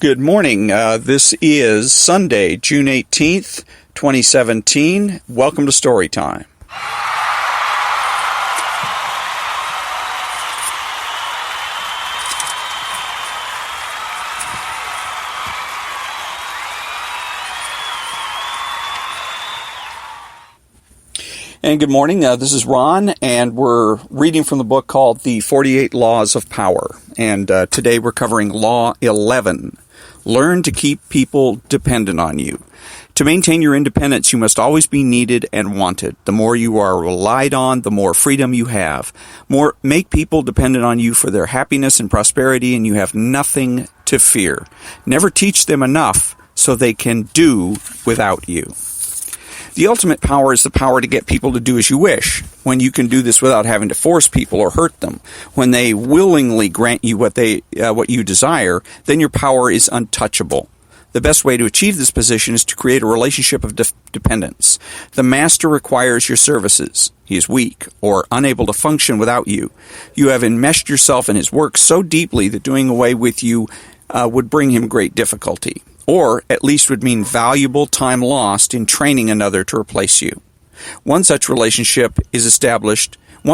Good morning. This is Sunday, June 18th, 2017. Welcome to Story Time. And good morning. This is Ron, and we're reading from the book called The 48 Laws of Power. And today we're covering Law 11. Learn to keep people dependent on you. To maintain your independence, you must always be needed and wanted. The more you are relied on, the more freedom you have. Make people dependent on you for their happiness and prosperity, and you have nothing to fear. Never teach them enough so they can do without you. The ultimate power is the power to get people to do as you wish, when you can do this without having to force people or hurt them. When they willingly grant you what you desire, then your power is untouchable. The best way to achieve this position is to create a relationship of dependence. The master requires your services. He is weak or unable to function without you. You have enmeshed yourself in his work so deeply that doing away with you would bring him great difficulty, or at least would mean valuable time lost in training another to replace you. Once such a relationship is established, you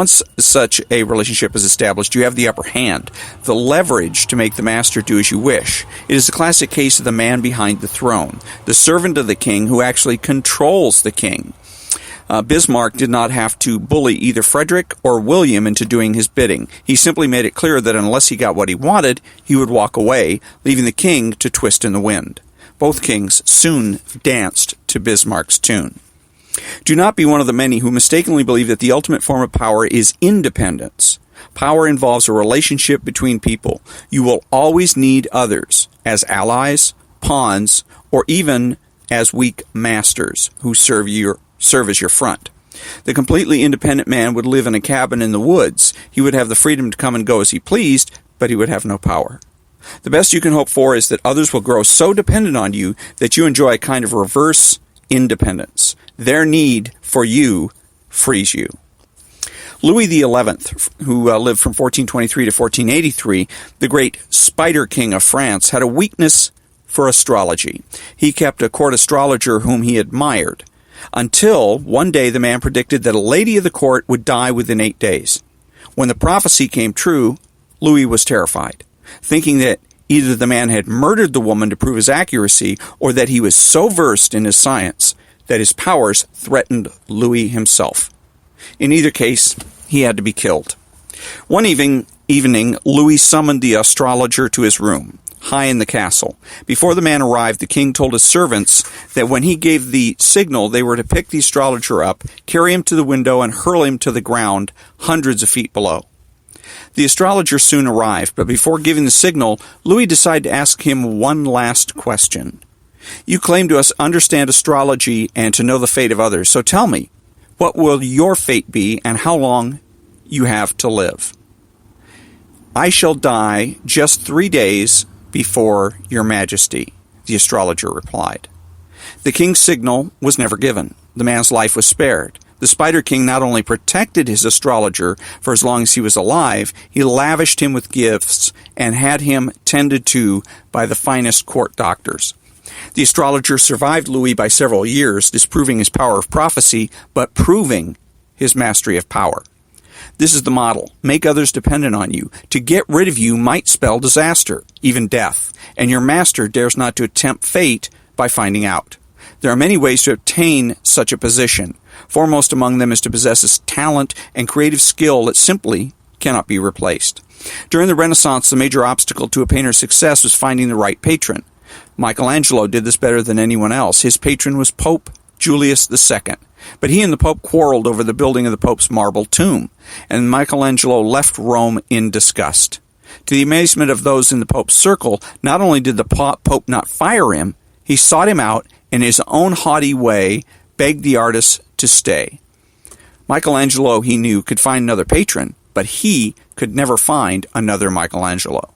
have the upper hand, the leverage to make the master do as you wish. It is the classic case of the man behind the throne, the servant of the king who actually controls the king. Bismarck did not have to bully either Frederick or William into doing his bidding. He simply made it clear that unless he got what he wanted, he would walk away, leaving the king to twist in the wind. Both kings soon danced to Bismarck's tune. Do not be one of the many who mistakenly believe that the ultimate form of power is independence. Power involves a relationship between people. You will always need others as allies, pawns, or even as weak masters who serve as your front. The completely independent man would live in a cabin in the woods. He would have the freedom to come and go as he pleased, but he would have no power. The best you can hope for is that others will grow so dependent on you that you enjoy a kind of reverse independence. Their need for you frees you. Louis XI, who lived from 1423 to 1483, the great Spider King of France, had a weakness for astrology. He kept a court astrologer whom he admired, until one day the man predicted that a lady of the court would die within 8 days. When the prophecy came true, Louis was terrified, thinking that either the man had murdered the woman to prove his accuracy, or that he was so versed in his science that his powers threatened Louis himself. In either case, he had to be killed. One evening, Louis summoned the astrologer to his room, high in the castle. Before the man arrived, the king told his servants that when he gave the signal, they were to pick the astrologer up, carry him to the window, and hurl him to the ground hundreds of feet below. The astrologer soon arrived, but before giving the signal, Louis decided to ask him one last question. You claim to understand astrology and to know the fate of others, so tell me, what will your fate be and how long you have to live? I shall die just 3 days before your majesty, the astrologer replied. The king's signal was never given. The man's life was spared. The Spider King not only protected his astrologer for as long as he was alive, he lavished him with gifts and had him tended to by the finest court doctors. The astrologer survived Louis by several years, disproving his power of prophecy, but proving his mastery of power. This is the model. Make others dependent on you. To get rid of you might spell disaster, even death, and your master dares not to tempt fate by finding out. There are many ways to obtain such a position. Foremost among them is to possess a talent and creative skill that simply cannot be replaced. During the Renaissance, the major obstacle to a painter's success was finding the right patron. Michelangelo did this better than anyone else. His patron was Pope Julius II. But he and the Pope quarreled over the building of the Pope's marble tomb, and Michelangelo left Rome in disgust. To the amazement of those in the Pope's circle, not only did the Pope not fire him, he sought him out and in his own haughty way begged the artist to stay. Michelangelo, he knew, could find another patron, but he could never find another Michelangelo.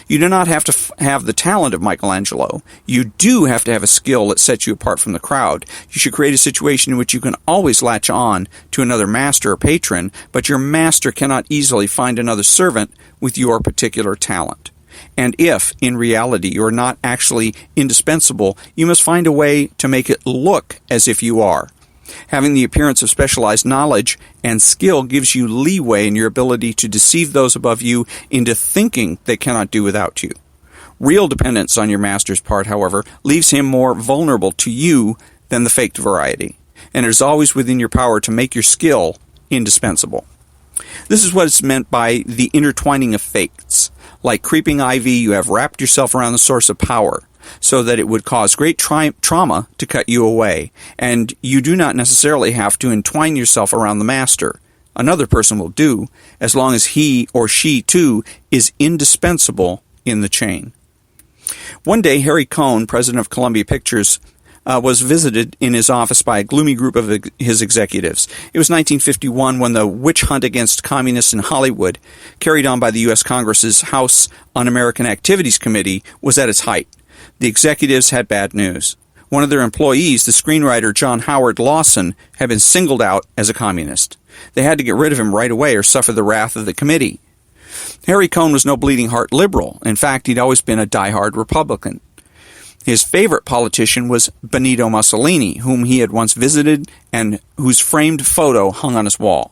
You do not have to have the talent of Michelangelo. You do have to have a skill that sets you apart from the crowd. You should create a situation in which you can always latch on to another master or patron, but your master cannot easily find another servant with your particular talent. And if, in reality, you are not actually indispensable, you must find a way to make it look as if you are. Having the appearance of specialized knowledge and skill gives you leeway in your ability to deceive those above you into thinking they cannot do without you. Real dependence on your master's part, however, leaves him more vulnerable to you than the faked variety, and it is always within your power to make your skill indispensable. This is what is meant by the intertwining of fates. Like creeping ivy, you have wrapped yourself around the source of power, so that it would cause great trauma to cut you away, and you do not necessarily have to entwine yourself around the master. Another person will do, as long as he or she, too, is indispensable in the chain. One day, Harry Cohn, president of Columbia Pictures, was visited in his office by a gloomy group of his executives. It was 1951 when the witch hunt against communists in Hollywood, carried on by the U.S. Congress's House Un-American Activities Committee, was at its height. The executives had bad news. One of their employees, the screenwriter John Howard Lawson, had been singled out as a communist. They had to get rid of him right away or suffer the wrath of the committee. Harry Cohn was no bleeding heart liberal. In fact, he'd always been a diehard Republican. His favorite politician was Benito Mussolini, whom he had once visited and whose framed photo hung on his wall.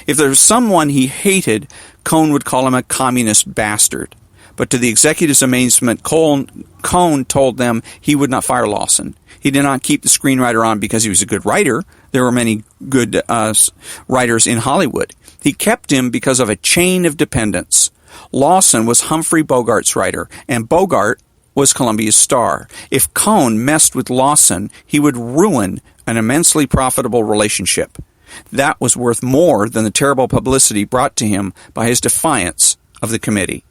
If there was someone he hated, Cohn would call him a communist bastard. But to the executives' amazement, Cohn told them he would not fire Lawson. He did not keep the screenwriter on because he was a good writer. There were many good writers in Hollywood. He kept him because of a chain of dependence. Lawson was Humphrey Bogart's writer, and Bogart was Columbia's star. If Cohn messed with Lawson, he would ruin an immensely profitable relationship. That was worth more than the terrible publicity brought to him by his defiance of the committee.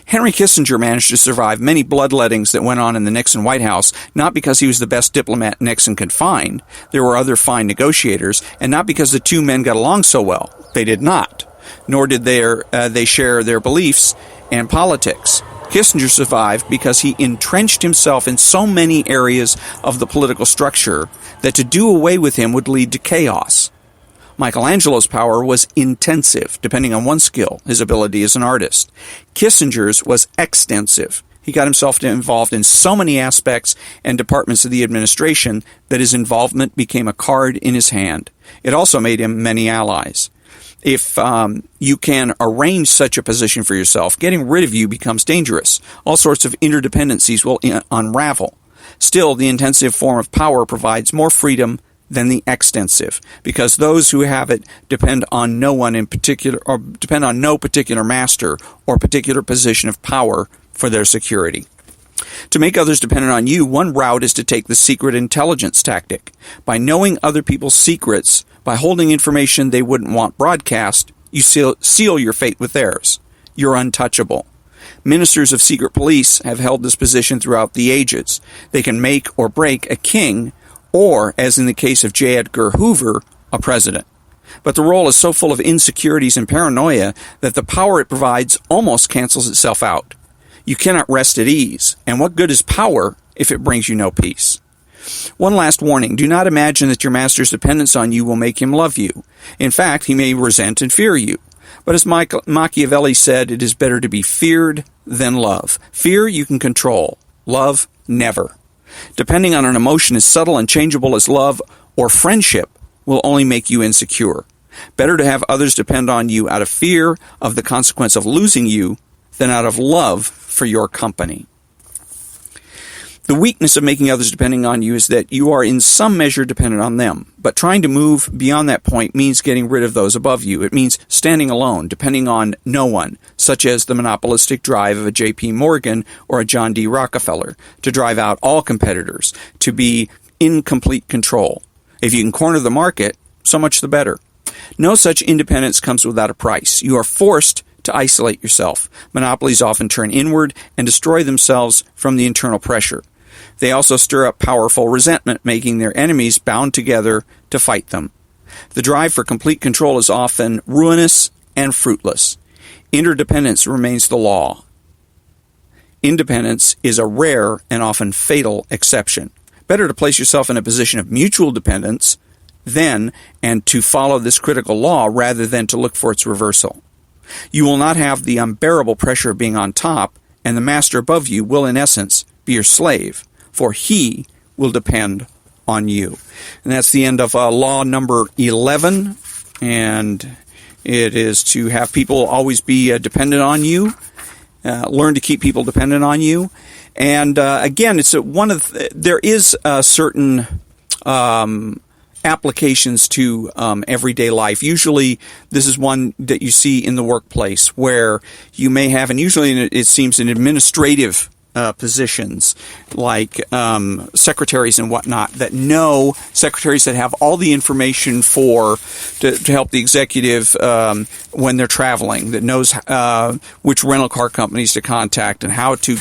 Henry Kissinger managed to survive many bloodlettings that went on in the Nixon White House, not because he was the best diplomat Nixon could find. There were other fine negotiators, and not because the two men got along so well. They did not. Nor did they share their beliefs and politics. Kissinger survived because he entrenched himself in so many areas of the political structure that to do away with him would lead to chaos. Michelangelo's power was intensive, depending on one's skill, his ability as an artist. Kissinger's was extensive. He got himself involved in so many aspects and departments of the administration that his involvement became a card in his hand. It also made him many allies. If you can arrange such a position for yourself, getting rid of you becomes dangerous. All sorts of interdependencies will unravel. Still, the intensive form of power provides more freedom than the extensive, because those who have it depend on no one in particular, or depend on no particular master or particular position of power for their security. To make others dependent on you, one route is to take the secret intelligence tactic. By knowing other people's secrets, by holding information they wouldn't want broadcast, you seal your fate with theirs. You're untouchable. Ministers of secret police have held this position throughout the ages. They can make or break a king, or, as in the case of J. Edgar Hoover, a president. But the role is so full of insecurities and paranoia that the power it provides almost cancels itself out. You cannot rest at ease, and what good is power if it brings you no peace? One last warning, do not imagine that your master's dependence on you will make him love you. In fact, he may resent and fear you. But as Machiavelli said, it is better to be feared than love. Fear you can control. Love, never. Depending on an emotion as subtle and changeable as love or friendship will only make you insecure. Better to have others depend on you out of fear of the consequence of losing you than out of love for your company. The weakness of making others depending on you is that you are in some measure dependent on them. But trying to move beyond that point means getting rid of those above you. It means standing alone, depending on no one, such as the monopolistic drive of a J.P. Morgan or a John D. Rockefeller, to drive out all competitors, to be in complete control. If you can corner the market, so much the better. No such independence comes without a price. You are forced to isolate yourself. Monopolies often turn inward and destroy themselves from the internal pressure. They also stir up powerful resentment, making their enemies bound together to fight them. The drive for complete control is often ruinous and fruitless. Interdependence remains the law. Independence is a rare and often fatal exception. Better to place yourself in a position of mutual dependence then and to follow this critical law rather than to look for its reversal. You will not have the unbearable pressure of being on top, and the master above you will, in essence, be your slave, for he will depend on you. And that's the end of law number 11, and it is to have people always be dependent on you, learn to keep people dependent on you. And again, it's there is certain applications to everyday life. Usually, this is one that you see in the workplace where you may have, and usually it seems in administrative positions like secretaries and whatnot secretaries that have all the information to help the executive when they're traveling, that knows which rental car companies to contact and how to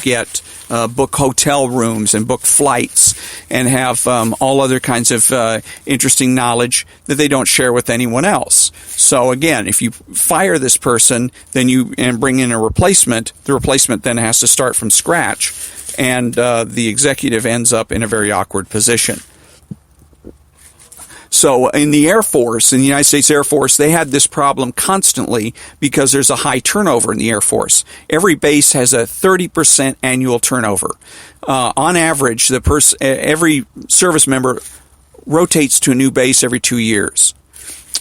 book hotel rooms and book flights, and have all other kinds of interesting knowledge that they don't share with anyone else. So again, if you fire this person and bring in a replacement, the replacement then has to start from scratch, and the executive ends up in a very awkward position. So in the Air Force, in the United States Air Force, they had this problem constantly because there's a high turnover in the Air Force. Every base has a 30% annual turnover. On average, every service member rotates to a new base every 2 years.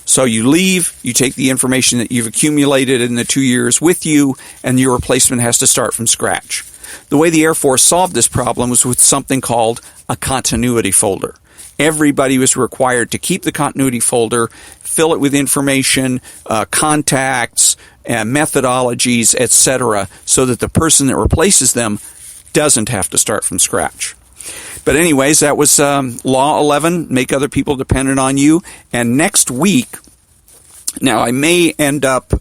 So you leave, you take the information that you've accumulated in the 2 years with you, and your replacement has to start from scratch. The way the Air Force solved this problem was with something called a continuity folder. Everybody was required to keep the continuity folder, fill it with information, contacts, methodologies, etc., so that the person that replaces them doesn't have to start from scratch. But anyways, that was Law 11, make other people dependent on you. And next week, now I may end up, do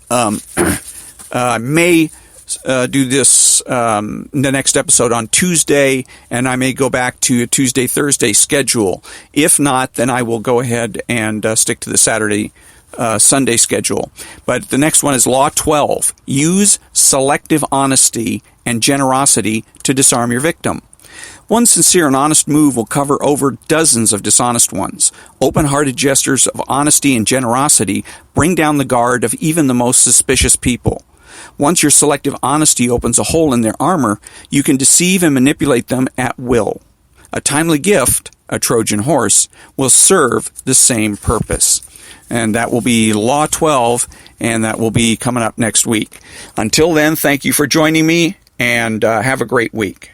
this the next episode on Tuesday, and I may go back to a Tuesday-Thursday schedule. If not, then I will go ahead and stick to the Saturday-Sunday schedule. But the next one is Law 12. Use selective honesty and generosity to disarm your victim. One sincere and honest move will cover over dozens of dishonest ones. Open-hearted gestures of honesty and generosity bring down the guard of even the most suspicious people. Once your selective honesty opens a hole in their armor, you can deceive and manipulate them at will. A timely gift, a Trojan horse, will serve the same purpose. And that will be Law 12, and that will be coming up next week. Until then, thank you for joining me, and have a great week.